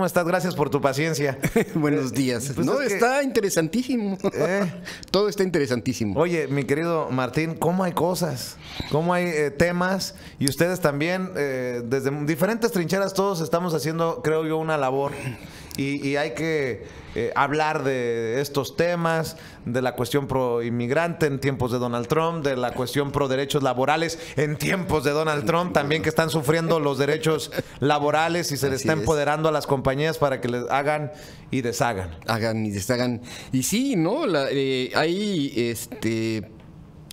¿cómo estás? Gracias por tu paciencia. Buenos días. Pues no, es que... está interesantísimo. Todo está interesantísimo. Oye, mi querido Martín, ¿cómo hay cosas? ¿Cómo hay temas? Y ustedes también, desde diferentes trincheras, todos estamos haciendo, creo yo, una labor. Y hay que hablar de estos temas, de la cuestión pro inmigrante en tiempos de Donald Trump, de la cuestión pro derechos laborales en tiempos de Donald Trump, también que están sufriendo los derechos laborales y se les está empoderando a las compañías para que les hagan y deshagan. Hagan y deshagan. Y sí, ¿no? Hay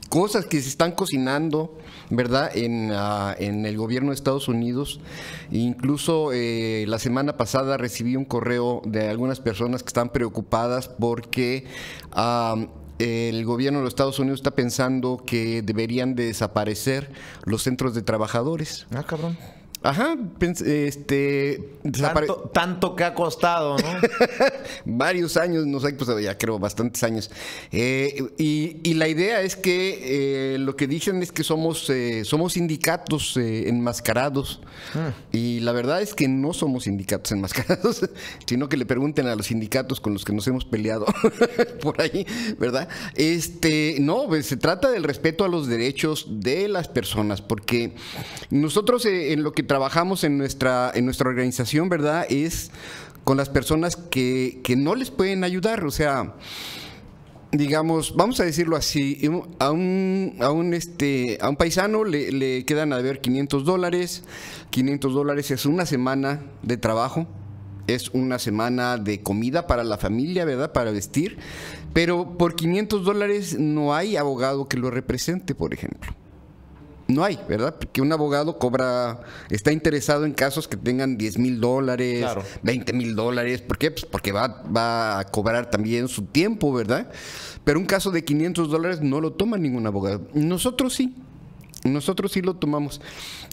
cosas que se están cocinando, ¿verdad? En el gobierno de Estados Unidos. Incluso la semana pasada recibí un correo de algunas personas que están preocupadas porque el gobierno de los Estados Unidos está pensando que deberían de desaparecer los centros de trabajadores. Ah, cabrón. Ajá, tanto que ha costado, ¿no? Varios años, no sé, pues ya creo bastantes años. Y la idea es que lo que dicen es que somos sindicatos enmascarados. Y la verdad es que no somos sindicatos enmascarados, sino que le pregunten a los sindicatos con los que nos hemos peleado por ahí, ¿verdad? No, pues, se trata del respeto a los derechos de las personas, porque nosotros en lo que trabajamos en nuestra organización, ¿verdad? Es con las personas que no les pueden ayudar. O sea, digamos, vamos a decirlo así, a un paisano le quedan a ver $500. $500 es una semana de trabajo, es una semana de comida para la familia, ¿verdad? Para vestir, pero por $500 no hay abogado que lo represente, por ejemplo. No hay, ¿verdad? Porque un abogado está interesado en casos que tengan $10,000, claro, $20,000. ¿Por qué? Pues porque va a cobrar también su tiempo, ¿verdad? Pero un caso de $500 no lo toma ningún abogado. Nosotros sí lo tomamos.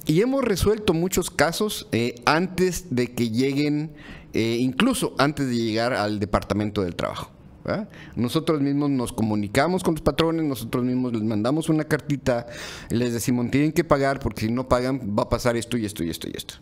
Y hemos resuelto muchos casos antes de que lleguen, incluso antes de llegar al Departamento del Trabajo. ¿verdad? Nosotros mismos nos comunicamos con los patrones, nosotros mismos les mandamos una cartita, les decimos tienen que pagar porque si no pagan va a pasar esto y esto y esto y esto.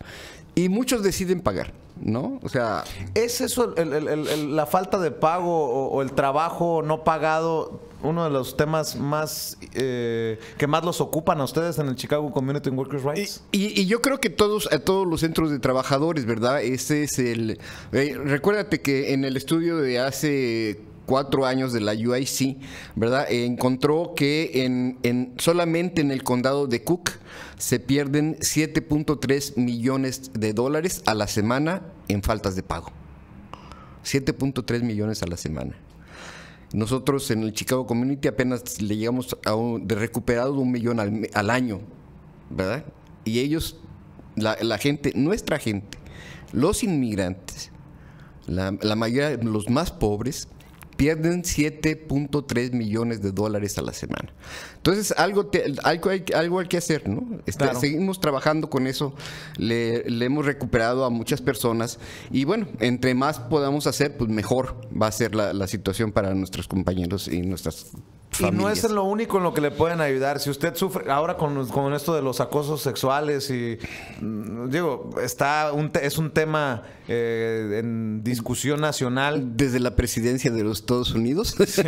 Y muchos deciden pagar, ¿no? O sea... ¿Es eso la falta de pago o el trabajo no pagado uno de los temas más que más los ocupan a ustedes en el Chicago Community and Workers' Rights? Y yo creo que a todos los centros de trabajadores, ¿verdad? Ese es recuérdate que en el estudio de hace 4 años de la UIC, ¿verdad? Encontró que solamente en el condado de Cook se pierden $7.3 millones a la semana en faltas de pago. 7.3 millones a la semana. Nosotros en el Chicago Community apenas le llegamos de recuperado $1 millón al año, ¿verdad? Y ellos, la gente, nuestra gente, los inmigrantes, la mayoría, los más pobres, pierden $7.3 millones a la semana. Entonces, algo hay que hacer, ¿no? Claro. Seguimos trabajando con eso, le hemos recuperado a muchas personas y bueno, entre más podamos hacer, pues mejor va a ser la situación para nuestros compañeros y nuestras familias. Y no es lo único en lo que le pueden ayudar. Si usted sufre ahora con esto de los acosos sexuales y digo, es un tema en discusión nacional desde la presidencia de los Estados Unidos. Sí.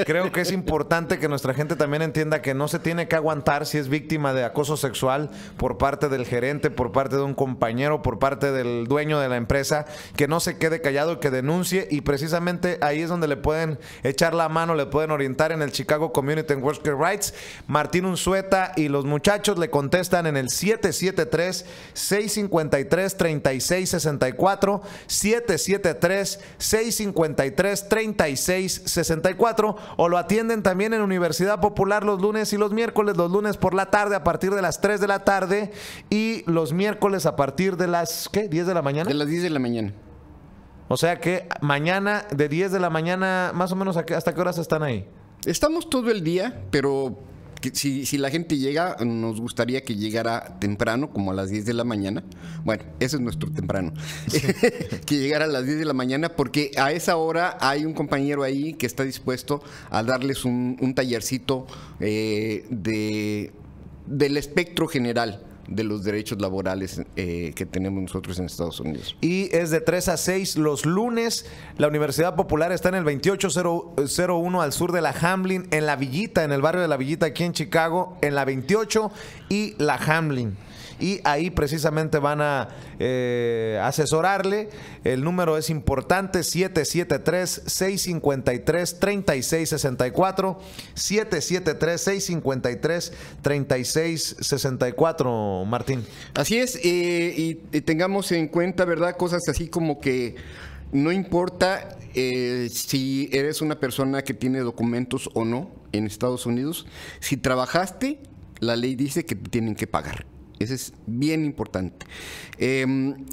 Creo que es importante que nuestra gente también entienda que no se tiene que aguantar si es víctima de acoso sexual por parte del gerente, por parte de un compañero, por parte del dueño de la empresa, que no se quede callado, que denuncie, y precisamente ahí es donde le pueden echar la mano, le pueden orientar en el Chicago Community and Workers' Rights. Martín Unzueta y los muchachos le contestan en el 773-653-3664, 773-653-3664, o lo atienden también en Universidad Popular los lunes y los miércoles, los lunes por la tarde a partir de las 3 de la tarde y los miércoles a partir de las, ¿qué? ¿10 de la mañana? De las 10 de la mañana. O sea que mañana de 10 de la mañana, más o menos, ¿hasta qué horas están ahí? Estamos todo el día, pero si la gente llega, nos gustaría que llegara temprano, como a las 10 de la mañana. Bueno, ese es nuestro temprano. Sí. Que llegara a las 10 de la mañana, porque a esa hora hay un compañero ahí que está dispuesto a darles un tallercito del espectro general de los derechos laborales que tenemos nosotros en Estados Unidos. Y es de 3 a 6 los lunes. La Universidad Popular está en el 2801 al sur de la Hamlin, en La Villita, en el barrio de La Villita, aquí en Chicago, en la 28 y la Hamlin. Y ahí precisamente van a asesorarle. El número es importante, 773-653-3664, 773-653-3664, Martín. Así es, y tengamos en cuenta, ¿verdad? Cosas así como que no importa si eres una persona que tiene documentos o no en Estados Unidos, si trabajaste, la ley dice que te tienen que pagar. Eso es bien importante.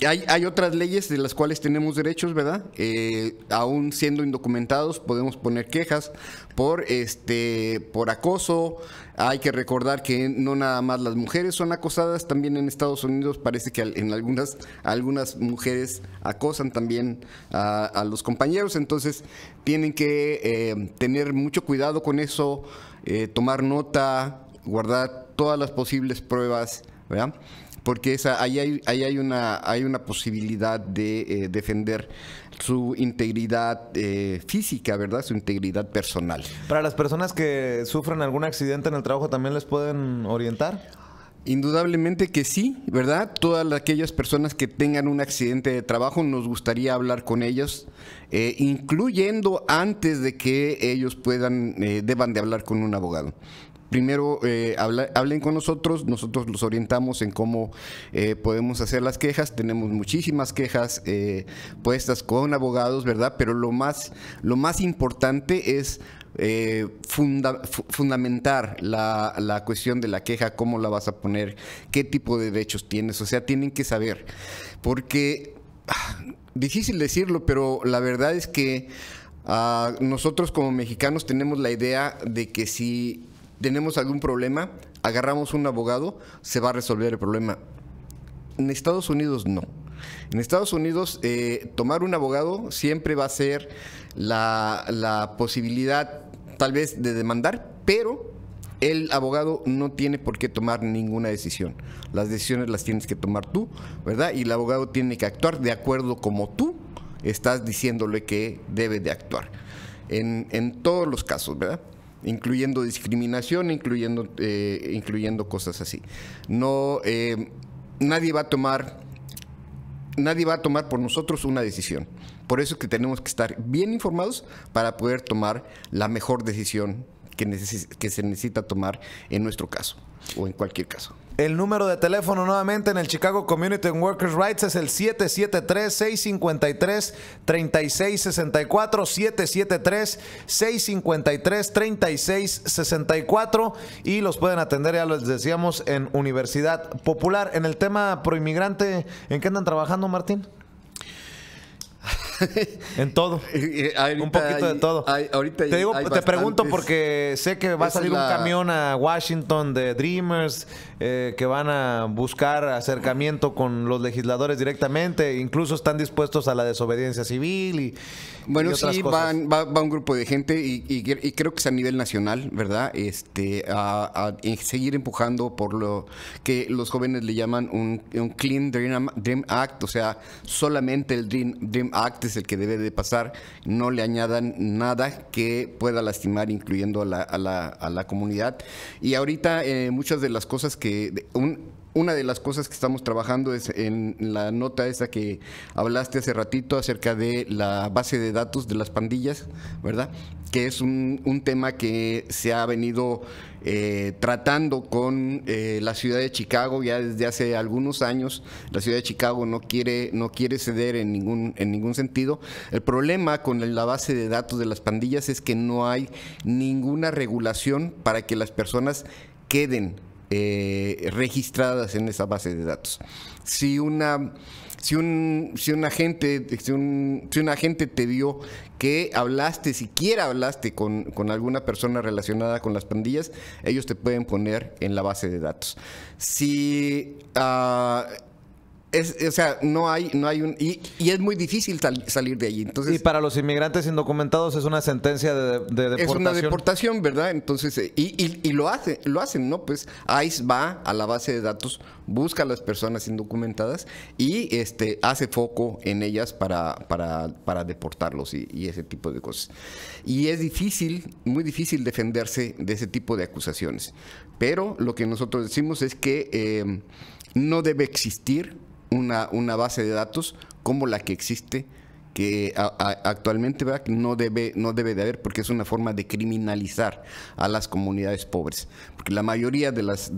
Hay otras leyes de las cuales tenemos derechos, ¿verdad? Aún siendo indocumentados podemos poner quejas por acoso. Hay que recordar que no nada más las mujeres son acosadas, también en Estados Unidos parece que en algunas mujeres acosan también a los compañeros. Entonces tienen que tener mucho cuidado con eso, tomar nota, guardar todas las posibles pruebas, ¿verdad? Porque ahí hay una posibilidad de defender su integridad física, ¿verdad? Su integridad personal. Para las personas que sufren algún accidente en el trabajo, ¿también les pueden orientar? Indudablemente que sí, ¿verdad? Todas aquellas personas que tengan un accidente de trabajo, nos gustaría hablar con ellos, incluyendo antes de que ellos deban de hablar con un abogado. Primero hablen con nosotros los orientamos en cómo podemos hacer las quejas. Tenemos muchísimas quejas puestas con abogados, ¿verdad? Pero lo más importante es fundamentar la cuestión de la queja, cómo la vas a poner, qué tipo de derechos tienes. O sea, tienen que saber, porque difícil decirlo, pero la verdad es que nosotros como mexicanos tenemos la idea de que si tenemos algún problema, agarramos un abogado, se va a resolver el problema. En Estados Unidos no. En Estados Unidos tomar un abogado siempre va a ser la posibilidad tal vez de demandar, pero el abogado no tiene por qué tomar ninguna decisión. Las decisiones las tienes que tomar tú, ¿verdad? Y el abogado tiene que actuar de acuerdo como tú estás diciéndole que debe de actuar. En todos los casos, ¿verdad? Incluyendo discriminación, incluyendo cosas así. No, nadie va a tomar por nosotros una decisión. Por eso es que tenemos que estar bien informados para poder tomar la mejor decisión que se necesita tomar en nuestro caso o en cualquier caso. El número de teléfono nuevamente en el Chicago Community and Workers' Rights es el 773-653-3664, 773-653-3664, y los pueden atender, ya les decíamos, en Universidad Popular. En el tema proinmigrante, ¿en qué andan trabajando, Martín? En todo. Un poquito de todo. Te pregunto porque sé que va a salir un camión a Washington de Dreamers, que van a buscar acercamiento con los legisladores directamente, incluso están dispuestos a la desobediencia civil y otras cosas. Va un grupo de gente y creo que es a nivel nacional, ¿verdad? A seguir empujando por lo que los jóvenes le llaman un Clean Dream Act, o sea, solamente el Dream Act es el que debe de pasar, no le añadan nada que pueda lastimar, incluyendo a la comunidad. Y ahorita muchas de las cosas una de las cosas que estamos trabajando es en la nota esa que hablaste hace ratito acerca de la base de datos de las pandillas, ¿verdad? Que es un tema que se ha venido tratando con la ciudad de Chicago ya desde hace algunos años. La ciudad de Chicago no quiere ceder en ningún sentido. El problema con la base de datos de las pandillas es que no hay ninguna regulación para que las personas queden registradas en esa base de datos. Si un agente te vio que siquiera hablaste con alguna persona relacionada con las pandillas, ellos te pueden poner en la base de datos. Si O sea, no hay un... Y es muy difícil salir de allí. Entonces, y para los inmigrantes indocumentados es una sentencia de deportación. Es una deportación, ¿verdad? Entonces, y lo hacen, ¿no? Pues ICE va a la base de datos, busca a las personas indocumentadas y hace foco en ellas para deportarlos y ese tipo de cosas. Y es difícil, muy difícil defenderse de ese tipo de acusaciones. Pero lo que nosotros decimos es que no debe existir una base de datos como la que existe, que actualmente, ¿verdad?, no debe de haber, porque es una forma de criminalizar a las comunidades pobres, porque la mayoría de las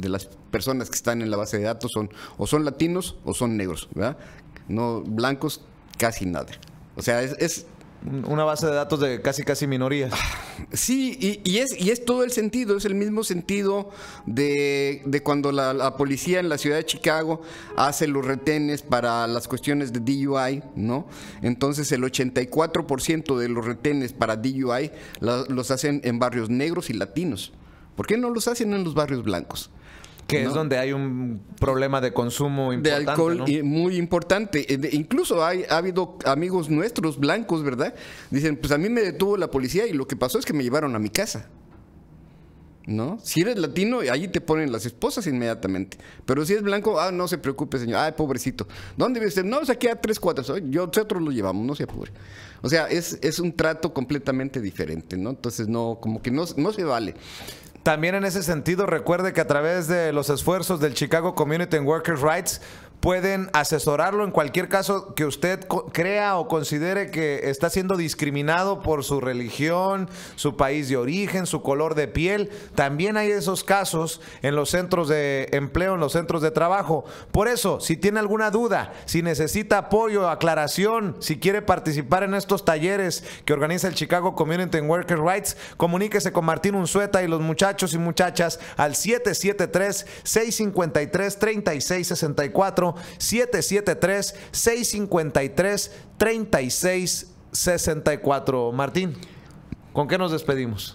personas que están en la base de datos son latinos o son negros, ¿verdad? No blancos, casi nada. O sea, es una base de datos de casi minorías. Sí, y es todo el sentido, es el mismo sentido de cuando la policía en la ciudad de Chicago hace los retenes para las cuestiones de DUI, ¿no? Entonces el 84% de los retenes para DUI los hacen en barrios negros y latinos. ¿Por qué no los hacen en los barrios blancos? Que ¿no? Es donde hay un problema de consumo importante, de alcohol, ¿no? Muy importante. Incluso ha habido amigos nuestros blancos, ¿verdad? Dicen, pues a mí me detuvo la policía y lo que pasó es que me llevaron a mi casa, ¿no? Si eres latino, allí te ponen las esposas inmediatamente. Pero si es blanco, no se preocupe, señor. Ay, pobrecito. ¿Dónde vive usted? No, es aquí a 3 cuadras. Nosotros lo llevamos, no se apure. O sea, es un trato completamente diferente, ¿no? Entonces, no, como que no se vale. También en ese sentido, recuerde que a través de los esfuerzos del Chicago Community and Workers' Rights pueden asesorarlo en cualquier caso que usted crea o considere que está siendo discriminado por su religión, su país de origen, su color de piel. También hay esos casos en los centros de empleo, en los centros de trabajo. Por eso, si tiene alguna duda, si necesita apoyo, aclaración, si quiere participar en estos talleres que organiza el Chicago Community and Workers' Rights, comuníquese con Martín Unzueta y los muchachos y muchachas al 773-653-3664, 773-653-3664. Martín, ¿con qué nos despedimos?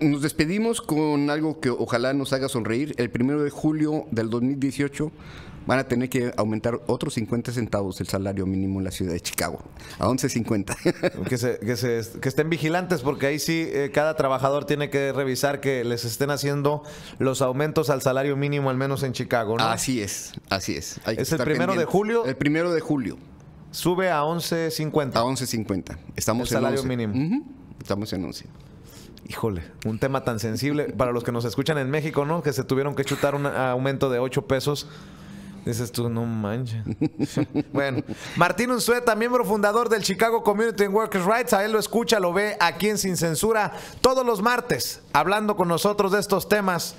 Nos despedimos con algo que ojalá nos haga sonreír. El 1 de julio del 2018 van a tener que aumentar otros 50 centavos el salario mínimo en la ciudad de Chicago, a 11.50. Que estén vigilantes, porque ahí sí cada trabajador tiene que revisar que les estén haciendo los aumentos al salario mínimo, al menos en Chicago, ¿no? Así es. ¿Es el 1 de julio? El 1 de julio. Sube a 11.50. A 11.50. Estamos el en salario 11. mínimo. Estamos en 11. Híjole, un tema tan sensible para los que nos escuchan en México, ¿no? Que se tuvieron que chutar un aumento de 8 pesos. Dices tú, no manches. Bueno, Martín Unzueta, miembro fundador del Chicago Community and Workers' Rights. A él lo escucha, lo ve aquí en Sin Censura todos los martes, hablando con nosotros de estos temas.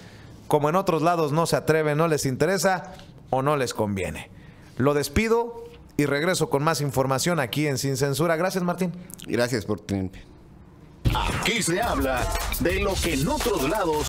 Como en otros lados no se atreve, no les interesa o no les conviene. Lo despido y regreso con más información aquí en Sin Censura. Gracias, Martín. Gracias por tenerme. Aquí se habla de lo que en otros lados